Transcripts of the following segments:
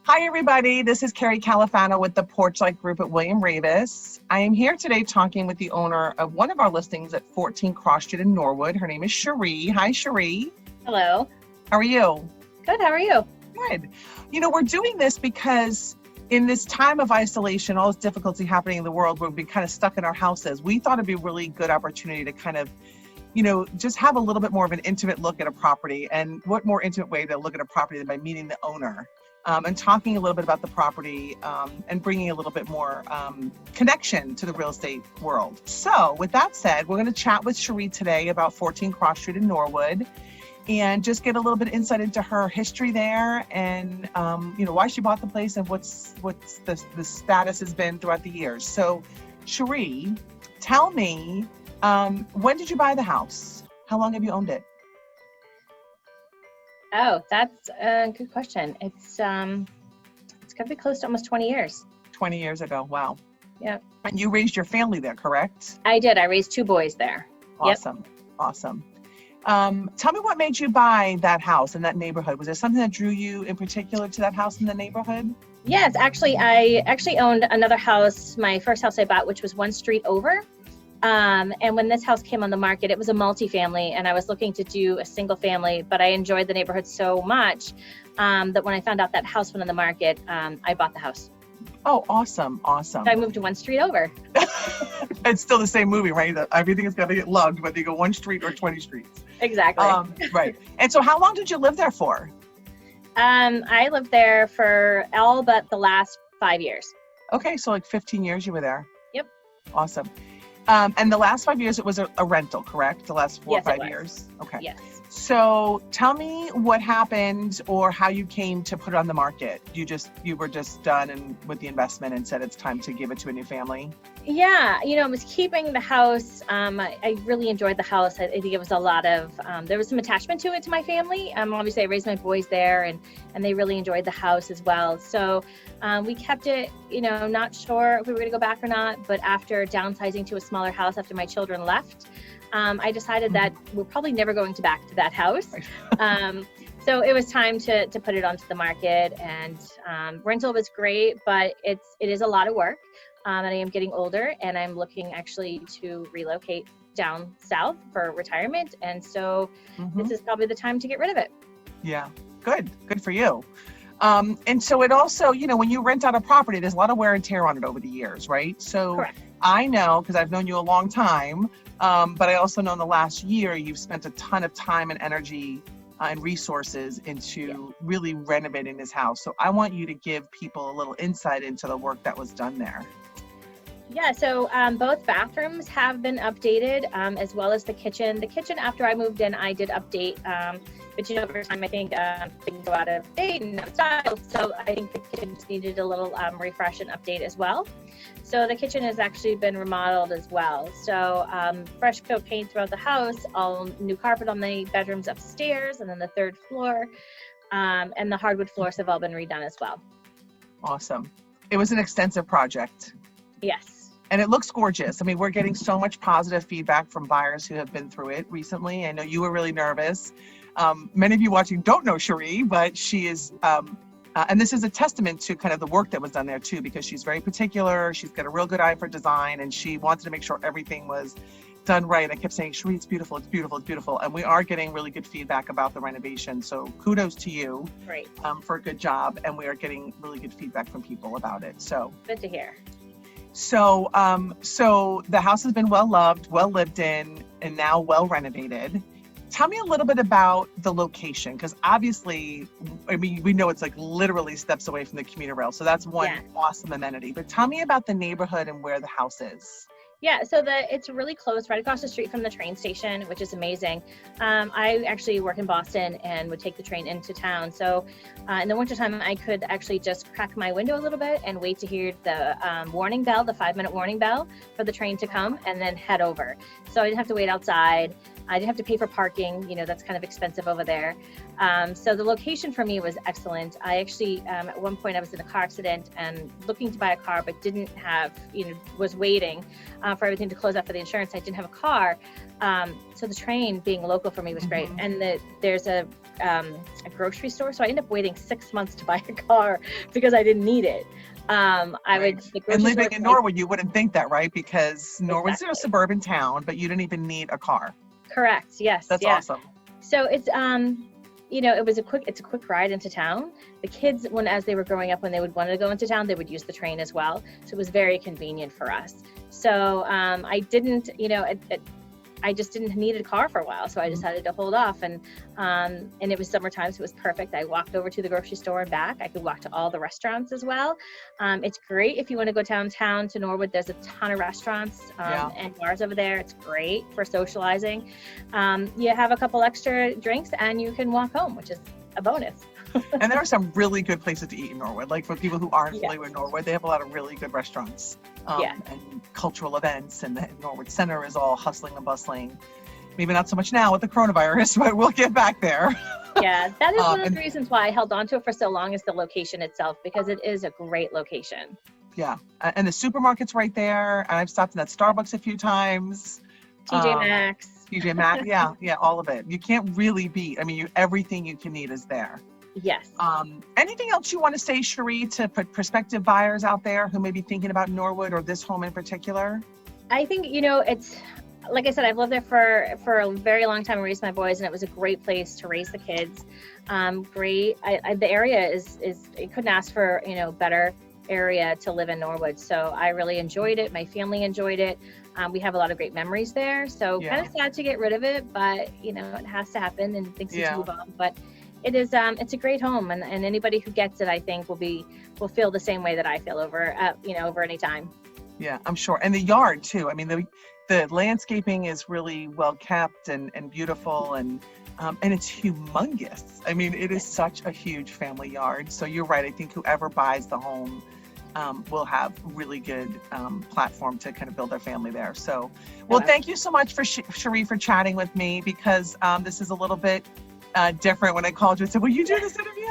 Hi, everybody. This is Carrie Califano with the Porchlight Group at William Ravis. I am here today talking with the owner of one of our listings at 14 Cross Street in Norwood. Her name is Cherie. Hi, Cherie. Hello. How are you? Good. How are you? Good. You know, we're doing this because in this time of isolation, all this difficulty happening in the world, we've been kind of stuck in our houses. We thought it'd be a really good opportunity to kind of, just have a little bit more of an intimate look at a property. And what more intimate way to look at a property than by meeting the owner? And talking a little bit about the property and bringing a little bit more connection to the real estate world. So with that said, we're going to chat with Cherie today about 14 Cross Street in Norwood and just get a little bit of insight into her history there and, why she bought the place and what's the status has been throughout the years. So Cherie, tell me, when did you buy the house? How long have you owned it? Oh, that's a good question. It's got to be close to almost 20 years. 20 years ago. Wow. Yeah. And you raised your family there, correct? I did. I raised 2 boys there. Awesome. Yep. Awesome. Tell me what made you buy that house in that neighborhood. Was there something that drew you in particular to that house in the neighborhood? Yes, actually, I owned another house, my first house I bought, which was one street over. And when this house came on the market, it was a multifamily and I was looking to do a single family, but I enjoyed the neighborhood so much that when I found out that house went on the market, I bought the house. Oh, awesome. Awesome. So I moved to one street over. It's still the same movie, right? Everything is going to get loved, whether you go one street or 20 streets. Exactly. Right. And so how long did you live there for? I lived there for all but the last 5 years. Okay. So like 15 years you were there. Yep. Awesome. And the last 5 years, it was a rental, correct? The last 4 or 5 years? Okay. Yes. So tell me what happened or how you came to put it on the market. You were just done with the investment and said it's time to give it to a new family? Yeah, I was keeping the house. I really enjoyed the house. I think it was a lot of, there was some attachment to it, to my family. Obviously I raised my boys there and they really enjoyed the house as well. So we kept it, not sure if we were going to go back or not, but after downsizing to a smaller house after my children left, I decided that we're probably never going back to that house. So it was time to put it onto the market, and rental was great, but it is a lot of work. And I am getting older and I'm looking actually to relocate down south for retirement. And so this is probably the time to get rid of it. Yeah, good for you. And so it also, when you rent out a property, there's a lot of wear and tear on it over the years, right? So correct. I know, because I've known you a long time, but I also know in the last year, you've spent a ton of time and energy and resources into really renovating this house. So I want you to give people a little insight into the work that was done there. Yeah, so both bathrooms have been updated, as well as the kitchen. The kitchen, after I moved in, I did update, but over time, I think things go out of date and out of style. So I think the kitchen just needed a little refresh and update as well. So the kitchen has actually been remodeled as well. So fresh coat paint throughout the house, all new carpet on the bedrooms upstairs, and then the 3rd floor, and the hardwood floors have all been redone as well. Awesome. It was an extensive project. Yes. And it looks gorgeous. I mean, we're getting so much positive feedback from buyers who have been through it recently. I know you were really nervous. Many of you watching don't know Cherie, but she is, and this is a testament to kind of the work that was done there too, because she's very particular. She's got a real good eye for design, and she wanted to make sure everything was done right. I kept saying, Cherie, it's beautiful, it's beautiful, it's beautiful. And we are getting really good feedback about the renovation. So kudos to you. Great. For a good job. And we are getting really good feedback from people about it. So good to hear. So the house has been well loved, well lived in, and now well renovated. Tell me a little bit about the location, because obviously, I mean, we know it's like literally steps away from the commuter rail. So that's one awesome amenity. But tell me about the neighborhood and where the house is. Yeah, so it's really close, right across the street from the train station, which is amazing. I actually work in Boston and would take the train into town. So in the wintertime, I could actually just crack my window a little bit and wait to hear the warning bell, the 5-minute warning bell for the train to come, and then head over. So I didn't have to wait outside. I didn't have to pay for parking, that's kind of expensive over there. So the location for me was excellent. I actually, at one point I was in a car accident and looking to buy a car, but didn't have, was waiting for everything to close out for the insurance. I didn't have a car. So the train being local for me was great. And there's a a grocery store. So I ended up waiting 6 months to buy a car because I didn't need it. Right. And living in Norwood, you wouldn't think that, right? Because Norwood's a Exactly. suburban town, but you didn't even need a car. Correct. Yes. That's Yeah. awesome. So it's it's a quick ride into town. The kids, as they were growing up, when they would want to go into town, they would use the train as well. So it was very convenient for us. So I didn't, I just didn't need a car for a while, so I decided to hold off. And it was summertime, so it was perfect. I walked over to the grocery store and back. I could walk to all the restaurants as well. It's great if you want to go downtown to Norwood. There's a ton of restaurants and bars over there. It's great for socializing. You have a couple extra drinks and you can walk home, which is a bonus. And there are some really good places to eat in Norwood. Like for people who aren't familiar with Norwood, they have a lot of really good restaurants and cultural events. And the Norwood Center is all hustling and bustling. Maybe not so much now with the coronavirus, but we'll get back there. Yeah, that is one of the reasons why I held on to it for so long, is the location itself, because it is a great location. Yeah, and the supermarket's right there. And I've stopped in that Starbucks a few times. TJ Maxx. TJ Maxx, yeah, all of it. You can't really beat. I mean, everything you can need is there. Yes. Anything else you want to say, Cherie, to prospective buyers out there who may be thinking about Norwood or this home in particular? I think, it's, like I said, I've lived there for a very long time and raised my boys, and it was a great place to raise the kids. Great. The area is I couldn't ask for, better area to live in Norwood. So I really enjoyed it. My family enjoyed it. We have a lot of great memories there. So kind of sad to get rid of it, but, it has to happen and things need to move on. But it is, it's a great home, and anybody who gets it, I think, will feel the same way that I feel over any time. Yeah, I'm sure. And the yard too. I mean, the landscaping is really well kept and beautiful, and it's humongous. I mean, it is such a huge family yard. So you're right. I think whoever buys the home will have really good platform to kind of build their family there. So, well, thank you so much for Cherie for chatting with me, because this is a little bit different. When I called you and said, will you do this interview?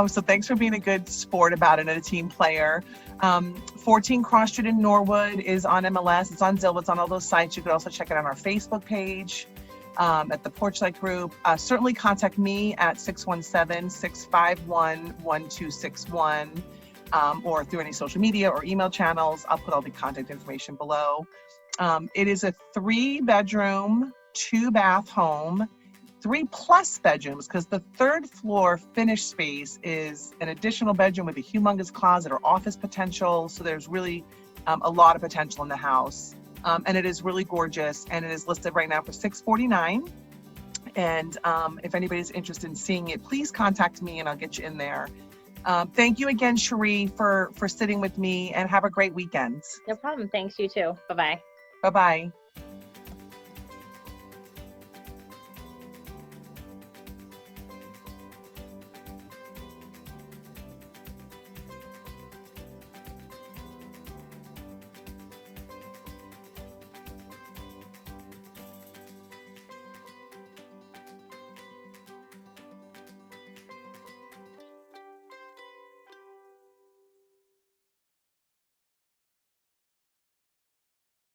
So thanks for being a good sport about it and a team player. 14 Cross Street in Norwood is on MLS. It's on Zillow. It's on all those sites. You could also check it on our Facebook page, at the Porchlight Group. Certainly contact me at 617-651-1261, or through any social media or email channels. I'll put all the contact information below. It is a 3-bedroom, 2-bath home. 3+ bedrooms, because the 3rd floor finished space is an additional bedroom with a humongous closet or office potential. So there's really a lot of potential in the house. And it is really gorgeous, and it is listed right now for $649. And if anybody's interested in seeing it, please contact me and I'll get you in there. Thank you again, Cherie, for sitting with me, and have a great weekend. No problem. Thanks, you too. Bye-bye. Bye-bye.